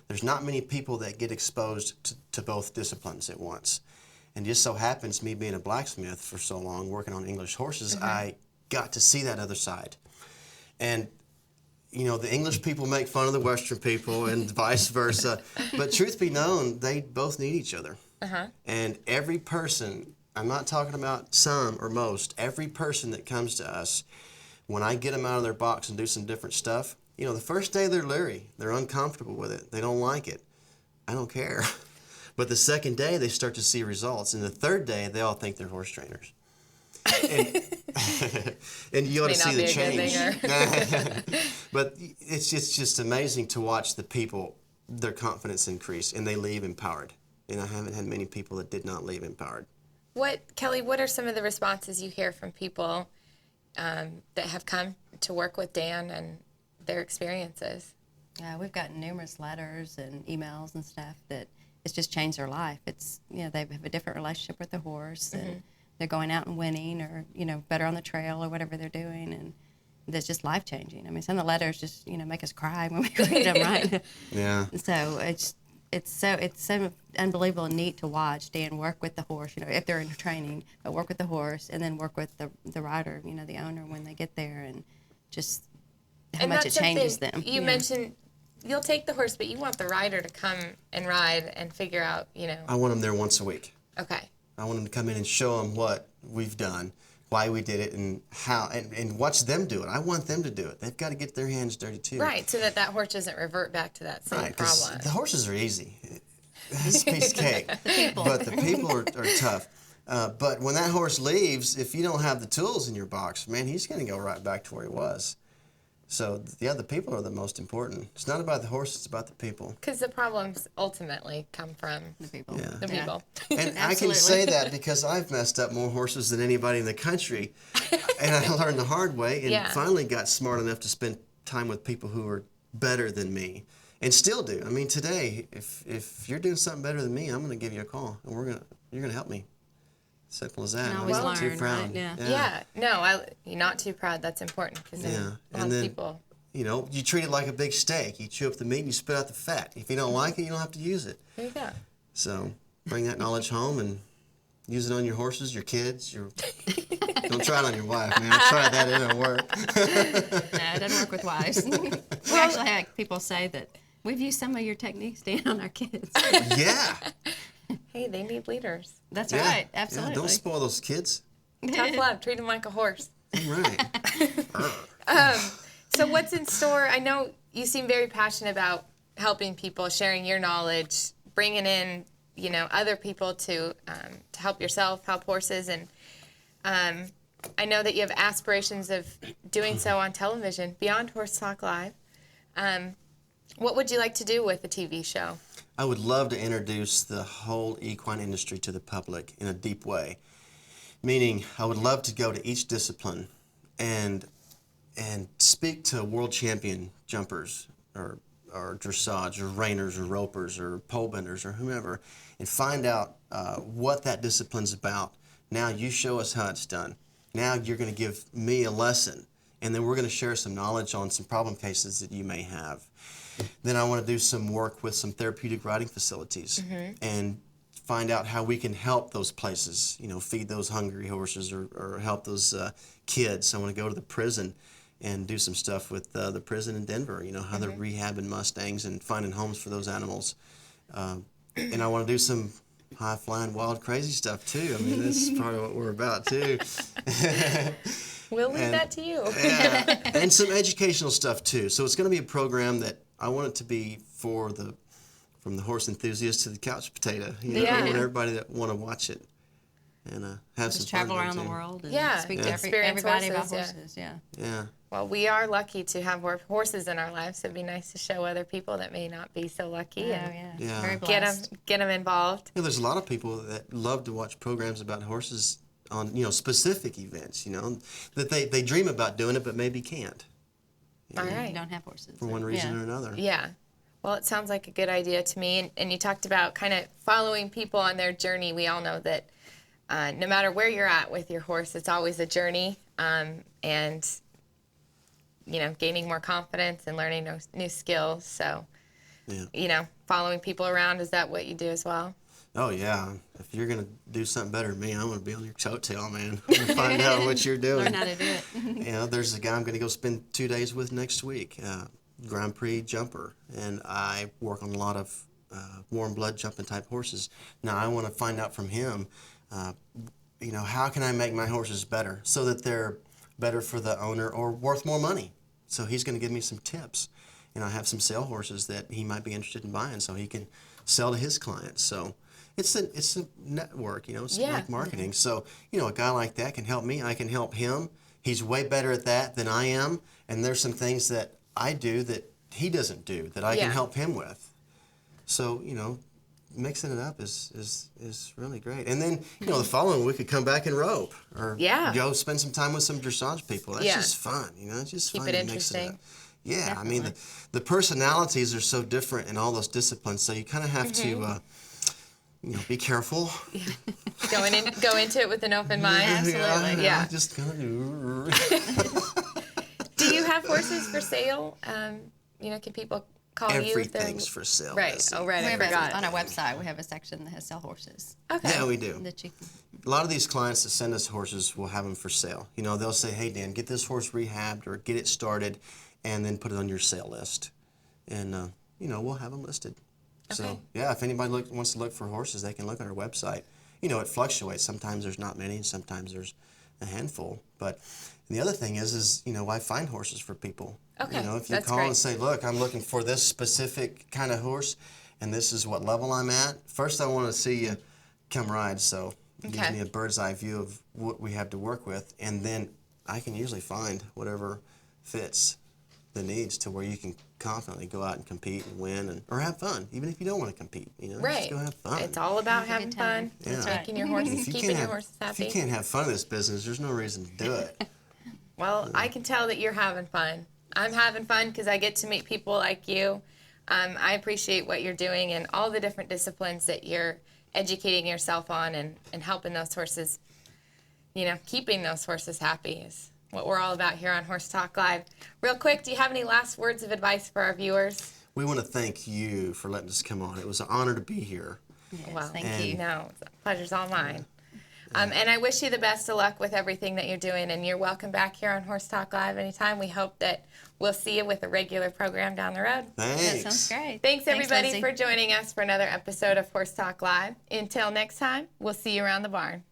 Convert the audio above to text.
there's not many people that get exposed to both disciplines at once. And just so happens, me being a blacksmith for so long, working on English horses, I got to see that other side. And, you know, the English people make fun of the Western people and vice versa. But truth be known, they both need each other. And every person, I'm not talking about some or most, every person that comes to us, when I get them out of their box and do some different stuff, you know, the first day they're leery. They're uncomfortable with it. They don't like it. I don't care. But the second day, they start to see results. And the third day, they all think they're horse trainers. And, and you ought to see the change. But it's just amazing to watch the people, their confidence increase, and they leave empowered. And I haven't had many people that did not leave empowered. Kelly, what are some of the responses you hear from people that have come to work with Dan and their experiences? We've gotten numerous letters and emails and stuff that it's just changed their life. It's, you know, they have a different relationship with the horse, and they're going out and winning, or, you know, better on the trail or whatever they're doing, and that's just life-changing. I mean, some of the letters just, you know, make us cry when we read them, right? Yeah. So it's so unbelievable and neat to watch Dan work with the horse, you know, if they're in training, but work with the horse and then work with the rider, you know, the owner when they get there, and just how much it changes them. You mentioned you'll take the horse, but you want the rider to come and ride and figure out, you know. I want them there once a week. Okay. I want them to come in and show them what we've done, why we did it, and how, and watch them do it. I want them to do it. They've got to get their hands dirty too. Right, so that horse doesn't revert back to that same problem. The horses are easy. It's a piece of cake. But the people are tough. But when that horse leaves, if you don't have the tools in your box, man, he's going to go right back to where he was. So, yeah, the people are the most important. It's not about the horse, it's about the people. Because the problems ultimately come from the people. Yeah. The people. And I can say that because I've messed up more horses than anybody in the country. And I learned the hard way and finally got smart enough to spend time with people who are better than me. And still do. I mean, today, if you're doing something better than me, I'm going to give you a call, and you're going to help me. Simple as that. Always I'm not too learn, proud. right? Yeah. No, you're not too proud. That's important because a lot of people. You know, you treat it like a big steak. You chew up the meat and you spit out the fat. If you don't like it, you don't have to use it. There you go. So bring that knowledge home and use it on your horses, your kids. Don't try it on your wife, man. Try that, it don't work. No, it doesn't work with wives. We actually have people say that we've used some of your techniques, Dan, on our kids. Yeah. Hey, they need leaders. That's right. Absolutely. Yeah, don't spoil those kids. Tough love. Treat them like a horse. Right. So what's in store? I know you seem very passionate about helping people, sharing your knowledge, bringing in, you know, other people to help yourself, help horses, and I know that you have aspirations of doing so on television beyond Horse Talk Live. What would you like to do with a TV show? I would love to introduce the whole equine industry to the public in a deep way. Meaning, I would love to go to each discipline and speak to world champion jumpers or dressage or reiners or ropers or pole benders or whomever, and find out what that discipline's about. Now you show us how it's done. Now you're going to give me a lesson, and then we're going to share some knowledge on some problem cases that you may have. Then I want to do some work with some therapeutic riding facilities and find out how we can help those places, you know, feed those hungry horses or help those kids. I want to go to the prison and do some stuff with the prison in Denver, you know, how they're rehabbing Mustangs and finding homes for those animals. And I want to do some high-flying, wild, crazy stuff, too. I mean, that's part of what we're about, too. We'll leave that to you. Yeah, and some educational stuff, too. So it's going to be a program that I want it to be from the horse enthusiast to the couch potato. You know, I want everybody that want to watch it and have Just some fun. travel around the world and speak to Experience everybody horses, about horses. Yeah. Well, we are lucky to have horses in our lives, so it'd be nice to show other people that may not be so lucky and Very blessed. get them involved. You know, there's a lot of people that love to watch programs about horses on, you know, specific events, you know, that they dream about doing it but maybe can't. All right. You don't have horses. For one reason or another. Yeah. Well, it sounds like a good idea to me. And you talked about kind of following people on their journey. We all know that no matter where you're at with your horse, it's always a journey. And, you know, gaining more confidence and learning new skills. So Yeah. Following people around. Is that what you do as well? Oh yeah. If you're gonna do something better than me, I'm gonna be on your coattail, man. I'm gonna find out what you're doing. Learn how to do it. There's a guy I'm gonna go spend 2 days with next week, Grand Prix jumper, and I work on a lot of warm blood jumping type horses. Now I want to find out from him, how can I make my horses better so that they're better for the owner or worth more money. So he's going to give me some tips. I have some sale horses that he might be interested in buying, so he can sell to his clients. So it's a network, it's like marketing. So, a guy like that can help me. I can help him. He's way better at that than I am. And there's some things that I do that he doesn't do that I can help him with. So, mixing it up is really great. And then, the following week we could come back and rope or go spend some time with some dressage people. That's just fun, It's just Keep fun it to mix it interesting. up. Yeah, Definitely. I mean, the personalities are so different in all those disciplines, so you kind of have to, be careful. Go into it with an open mind. Absolutely. Yeah. Just kind of. Do you have horses for sale? Can people call you? Everything's for sale. Right. Bessie. Oh, right. We I have forgot. on our website, we have a section that has sell horses. Okay. Yeah, we do. That you can, A lot of these clients that send us horses will have them for sale. They'll say, hey, Dan, get this horse rehabbed or get it started and then put it on your sale list. And, we'll have them listed. Okay. So, yeah, if anybody wants to look for horses, they can look on our website. It fluctuates. Sometimes there's not many, and sometimes there's a handful. But the other thing is I find horses for people. Okay, If you that's call great. and say, look, I'm looking for this specific kind of horse, and this is what level I'm at. First, I want to see you come ride, so it gives Okay. me a bird's eye view of what we have to work with, and then I can usually find whatever fits the needs to where you can confidently go out and compete and win or have fun, even if you don't want to compete. Right. Just go have fun. It's all about Have a having good time. fun. Yeah. Making your horses, If you keeping can't your have- horses If you happy. can't have fun in this business, there's no reason to do it. Well, I can tell that you're having fun. I'm having fun because I get to meet people like you. I appreciate what you're doing and all the different disciplines that you're educating yourself on and helping those horses, keeping those horses happy is what we're all about here on Horse Talk Live. Real quick, do you have any last words of advice for our viewers? We want to thank you for letting us come on. It was an honor to be here. yes, Well, thank you. No, the pleasure's all mine. And I wish you the best of luck with everything that you're doing. And you're welcome back here on Horse Talk Live anytime. We hope that we'll see you with a regular program down the road. Thanks. That sounds great. Thanks, everybody, Lindsay. for joining us for another episode of Horse Talk Live. Until next time, we'll see you around the barn.